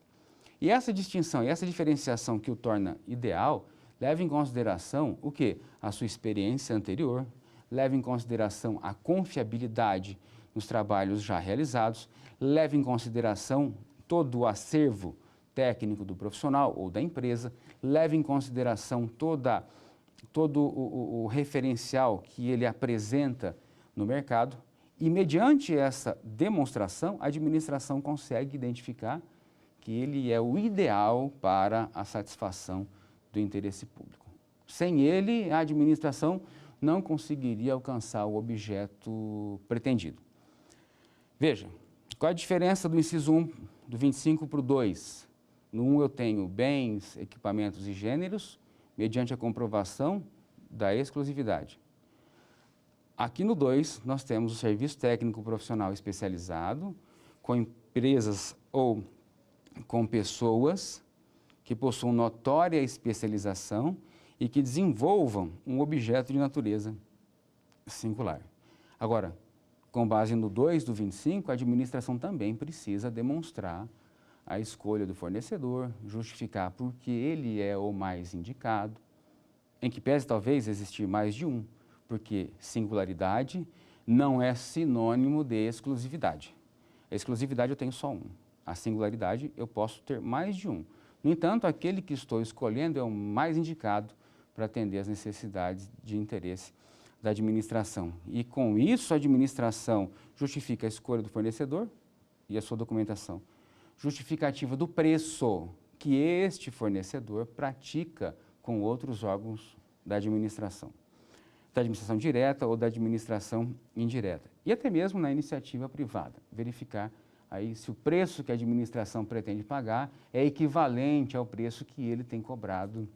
E essa distinção e essa diferenciação que o torna ideal leva em consideração o quê? A sua experiência anterior, leva em consideração a confiabilidade nos trabalhos já realizados, leva em consideração todo o acervo técnico do profissional ou da empresa, leva em consideração todo o referencial que ele apresenta no mercado e, mediante essa demonstração, a administração consegue identificar que ele é o ideal para a satisfação do interesse público. Sem ele, a administração não conseguiria alcançar o objeto pretendido. Veja, qual a diferença do inciso 1, do 25 para o 2? No 1 eu tenho bens, equipamentos e gêneros, mediante a comprovação da exclusividade. Aqui no 2, nós temos o serviço técnico profissional especializado, com empresas ou com pessoas que possuam notória especialização e que desenvolvam um objeto de natureza singular. Agora, com base no 2 do 25, a administração também precisa demonstrar a escolha do fornecedor, justificar por que ele é o mais indicado, em que pese talvez existir mais de um, porque singularidade não é sinônimo de exclusividade. A exclusividade eu tenho só um, a singularidade eu posso ter mais de um. No entanto, aquele que estou escolhendo é o mais indicado para atender às necessidades de interesse da administração. E com isso a administração justifica a escolha do fornecedor e a sua documentação. Justificativa do preço que este fornecedor pratica com outros órgãos da administração direta ou da administração indireta. E até mesmo na iniciativa privada, verificar aí se o preço que a administração pretende pagar é equivalente ao preço que ele tem cobrado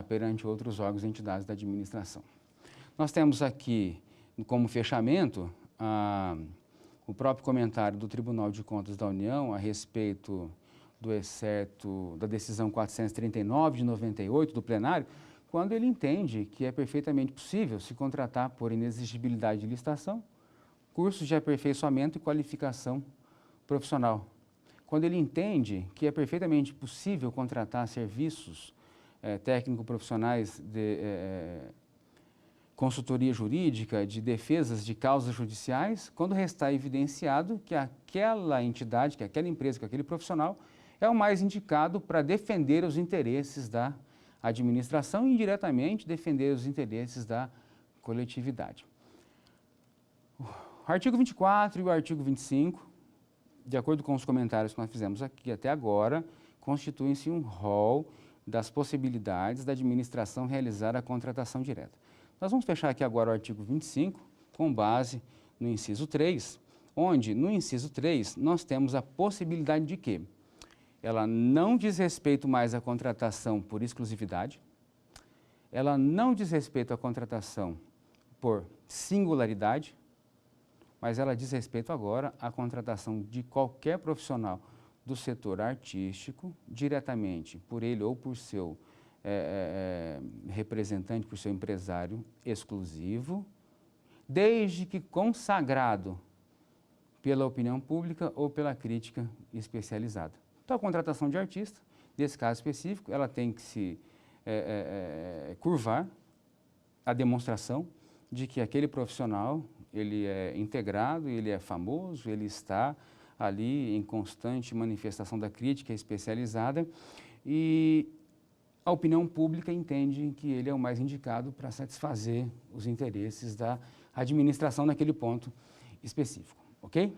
perante outros órgãos e entidades da administração. Nós temos aqui, como fechamento, o próprio comentário do Tribunal de Contas da União a respeito do excerto da decisão 439 de 98 do plenário, quando ele entende que é perfeitamente possível se contratar por inexigibilidade de licitação, cursos de aperfeiçoamento e qualificação profissional. Quando ele entende que é perfeitamente possível contratar serviços técnico-profissionais de consultoria jurídica, de defesas de causas judiciais, quando restar evidenciado que aquela entidade, que aquela empresa, que aquele profissional é o mais indicado para defender os interesses da administração e, indiretamente, defender os interesses da coletividade. O artigo 24 e o artigo 25, de acordo com os comentários que nós fizemos aqui até agora, constituem-se um rol das possibilidades da administração realizar a contratação direta. Nós vamos fechar aqui agora o artigo 25, com base no inciso 3, onde, no inciso 3, nós temos a possibilidade de que ela não diz respeito mais à contratação por exclusividade, ela não diz respeito à contratação por singularidade, mas ela diz respeito agora à contratação de qualquer profissional do setor artístico, diretamente por ele ou por seu representante, por seu empresário exclusivo, desde que consagrado pela opinião pública ou pela crítica especializada. Então, a contratação de artista Nesse caso específico, ela tem que se curvar a demonstração de que aquele profissional, ele é integrado, ele é famoso, ele está ali em constante manifestação da crítica especializada e a opinião pública entende que ele é o mais indicado para satisfazer os interesses da administração naquele ponto específico, ok?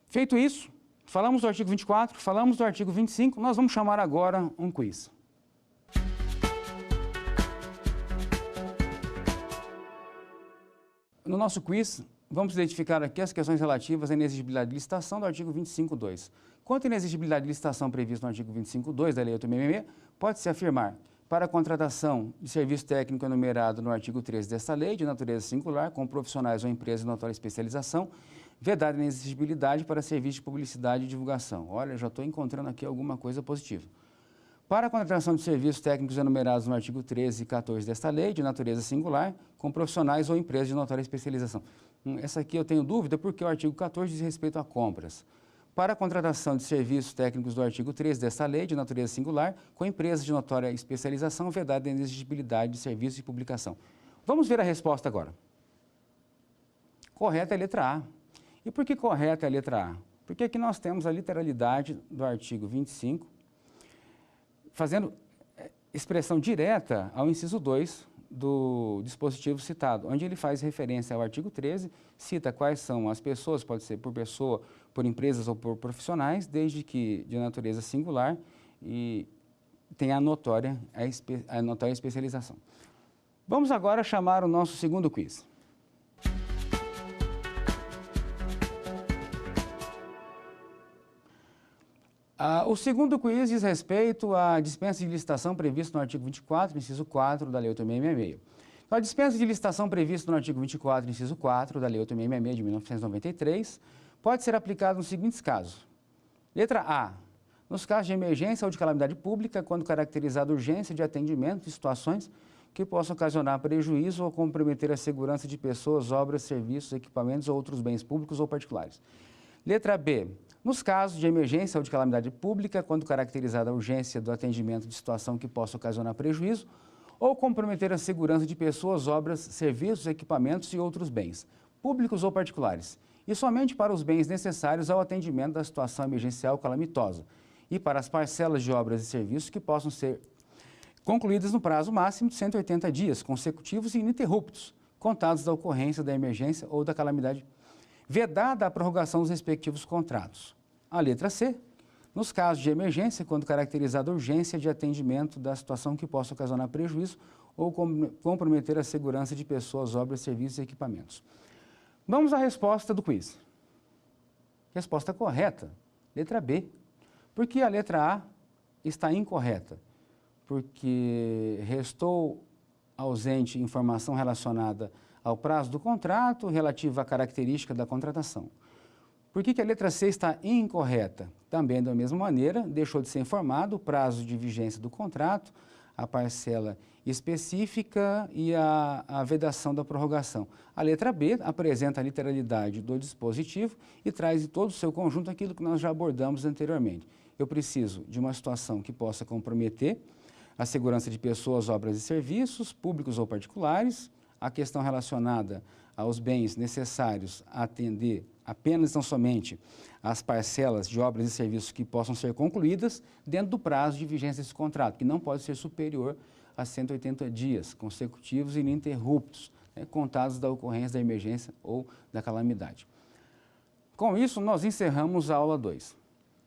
Feito isso, falamos do artigo 24, falamos do artigo 25, nós vamos chamar agora um quiz. No nosso quiz, vamos identificar aqui as questões relativas à inexigibilidade de licitação do artigo 25.2. Quanto à inexigibilidade de licitação prevista no artigo 25.2 da Lei 8.666, pode-se afirmar, para a contratação de serviço técnico enumerado no artigo 13 desta lei, de natureza singular, com profissionais ou empresas de notória especialização, vedada a inexigibilidade para serviço de publicidade e divulgação. Olha, já estou encontrando aqui alguma coisa positiva. Para a contratação de serviços técnicos enumerados no artigo 13 e 14 desta lei, de natureza singular, com profissionais ou empresas de notória especialização. Essa aqui eu tenho dúvida porque o artigo 14 diz respeito a compras. Para a contratação de serviços técnicos do artigo 13 desta lei, de natureza singular, com empresas de notória especialização, vedada a inexigibilidade de serviços de publicação. Vamos ver a resposta agora. Correta é a letra A. E por que correta é a letra A? Porque aqui nós temos a literalidade do artigo 25, fazendo expressão direta ao inciso 2 do dispositivo citado, onde ele faz referência ao artigo 13, cita quais são as pessoas, pode ser por pessoa, por empresas ou por profissionais, desde que de natureza singular e tenha a notória especialização. Vamos agora chamar o nosso segundo quiz. O segundo quiz diz respeito à dispensa de licitação prevista no artigo 24, inciso 4 da Lei 8.666. Então, a dispensa de licitação prevista no artigo 24, inciso 4 da Lei 8.666 de 1993 pode ser aplicada nos seguintes casos. Letra A. Nos casos de emergência ou de calamidade pública, quando caracterizada urgência de atendimento em situações que possam ocasionar prejuízo ou comprometer a segurança de pessoas, obras, serviços, equipamentos ou outros bens públicos ou particulares. Letra B. Nos casos de emergência ou de calamidade pública, quando caracterizada a urgência do atendimento de situação que possa ocasionar prejuízo ou comprometer a segurança de pessoas, obras, serviços, equipamentos e outros bens, públicos ou particulares, e somente para os bens necessários ao atendimento da situação emergencial calamitosa e para as parcelas de obras e serviços que possam ser concluídas no prazo máximo de 180 dias consecutivos e ininterruptos, contados da ocorrência da emergência ou da calamidade, vedada a prorrogação dos respectivos contratos. A letra C, nos casos de emergência, quando caracterizada a urgência de atendimento da situação que possa ocasionar prejuízo ou comprometer a segurança de pessoas, obras, serviços e equipamentos. Vamos à resposta do quiz. Resposta correta, letra B. Porque a letra A está incorreta? Porque restou ausente informação relacionada ao prazo do contrato, relativa à característica da contratação. Por que a letra C está incorreta? Também, da mesma maneira, deixou de ser informado o prazo de vigência do contrato, a parcela específica e a vedação da prorrogação. A letra B apresenta a literalidade do dispositivo e traz em todo o seu conjunto aquilo que nós já abordamos anteriormente. Eu preciso de uma situação que possa comprometer a segurança de pessoas, obras e serviços, públicos ou particulares, a questão relacionada aos bens necessários a atender apenas e não somente as parcelas de obras e serviços que possam ser concluídas dentro do prazo de vigência desse contrato, que não pode ser superior a 180 dias consecutivos e ininterruptos, contados da ocorrência da emergência ou da calamidade. Com isso, nós encerramos a aula 2.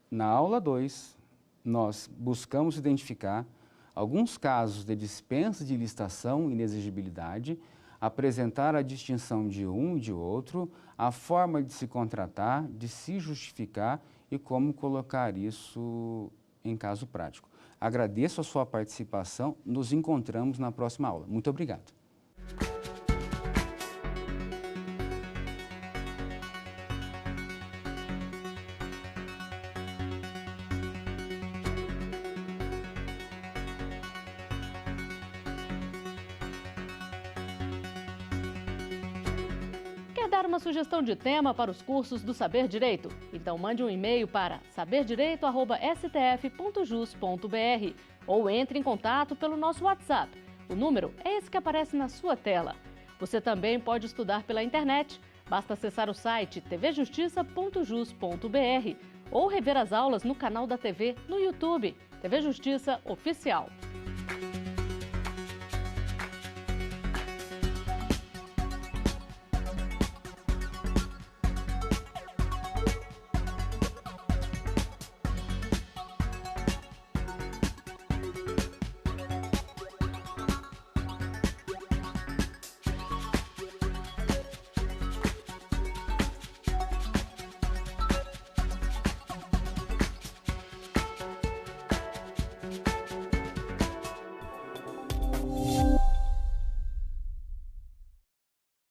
Na aula 2, nós buscamos identificar alguns casos de dispensa de licitação e inexigibilidade, apresentar a distinção de um e de outro, a forma de se contratar, de se justificar e como colocar isso em caso prático. Agradeço a sua participação, nos encontramos na próxima aula. Muito obrigado. Quer dar uma sugestão de tema para os cursos do Saber Direito? Então mande um e-mail para saberdireito@stf.jus.br ou entre em contato pelo nosso WhatsApp. O número é esse que aparece na sua tela. Você também pode estudar pela internet. Basta acessar o site tvjustiça.jus.br ou rever as aulas no canal da TV no YouTube, TV Justiça Oficial.